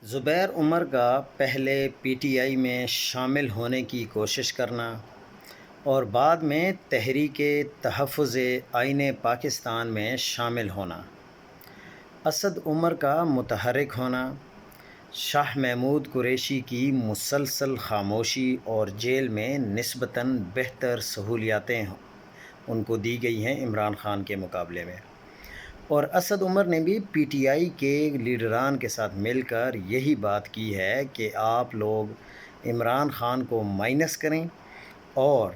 زبیر عمر کا پہلے P T I میں شامل ہونے کی کوشش کرنا اور بعد میں تحریک تحفظ آئین پاکستان میں شامل ہونا، اسد عمر کا متحرک ہونا، شاہ محمود قریشی کی مسلسل خاموشی اور جیل میں نسبتاً بہتر سہولیاتیں ان کو دی گئی ہیں عمران خان کے مقابلے میں، اور اسد عمر نے بھی پی ٹی آئی کے لیڈران کے ساتھ مل کر یہی بات کی ہے کہ آپ لوگ عمران خان کو مائنس کریں اور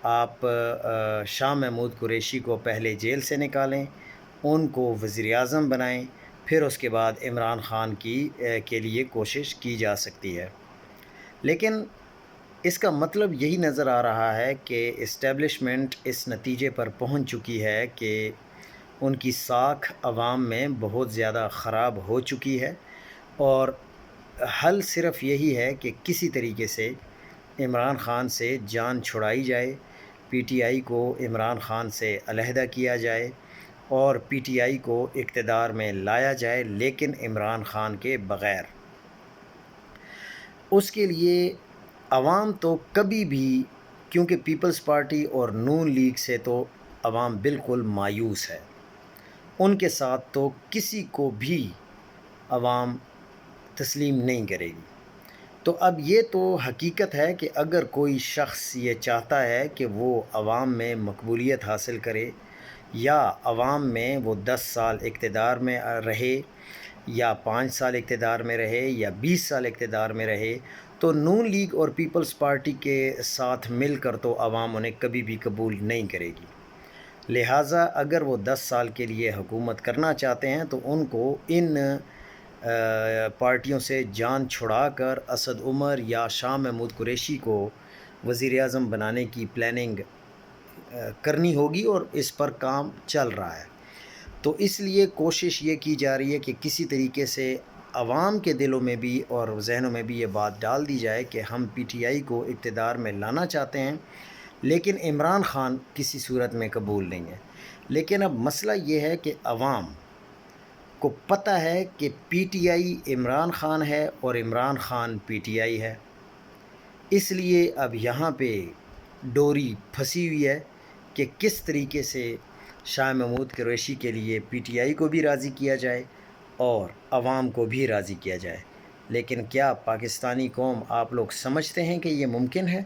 آپ شاہ محمود قریشی کو پہلے جیل سے نکالیں، ان کو وزیر اعظم بنائیں، پھر اس کے بعد عمران خان کے لیے کوشش کی جا سکتی ہے۔ لیکن اس کا مطلب یہی نظر آ رہا ہے کہ اسٹیبلشمنٹ اس نتیجے پر پہنچ چکی ہے کہ ان کی ساکھ عوام میں بہت زیادہ خراب ہو چکی ہے، اور حل صرف یہی ہے کہ کسی طریقے سے عمران خان سے جان چھڑائی جائے، پی ٹی آئی کو عمران خان سے علیحدہ کیا جائے اور پی ٹی آئی کو اقتدار میں لایا جائے، لیکن عمران خان کے بغیر۔ اس کے لیے عوام تو کبھی بھی، کیونکہ پیپلز پارٹی اور نون لیگ سے تو عوام بالکل مایوس ہے، ان کے ساتھ تو کسی کو بھی عوام تسلیم نہیں کرے گی۔ تو اب یہ تو حقیقت ہے کہ اگر کوئی شخص یہ چاہتا ہے کہ وہ عوام میں مقبولیت حاصل کرے، یا عوام میں وہ 10 سال اقتدار میں رہے، یا 5 سال اقتدار میں رہے، یا 20 سال اقتدار میں رہے، تو نون لیگ اور پیپلز پارٹی کے ساتھ مل کر تو عوام انہیں کبھی بھی قبول نہیں کرے گی۔ لہٰذا اگر وہ 10 سال کے لیے حکومت کرنا چاہتے ہیں تو ان کو ان پارٹیوں سے جان چھڑا کر اسد عمر یا شاہ محمود قریشی کو وزیر اعظم بنانے کی پلاننگ کرنی ہوگی، اور اس پر کام چل رہا ہے۔ تو اس لیے کوشش یہ کی جا رہی ہے کہ کسی طریقے سے عوام کے دلوں میں بھی اور ذہنوں میں بھی یہ بات ڈال دی جائے کہ ہم پی ٹی آئی کو اقتدار میں لانا چاہتے ہیں، لیکن عمران خان کسی صورت میں قبول نہیں ہے۔ لیکن اب مسئلہ یہ ہے کہ عوام کو پتہ ہے کہ P T I Imran Khan ہے اور Imran Khan P T I ہے، اس لیے اب یہاں پہ ڈوری پھنسی ہوئی ہے کہ کس طریقے سے شاہ محمود قریشی کے لیے پی ٹی آئی کو بھی راضی کیا جائے اور عوام کو بھی راضی کیا جائے۔ لیکن کیا پاکستانی قوم، آپ لوگ سمجھتے ہیں کہ یہ ممکن ہے؟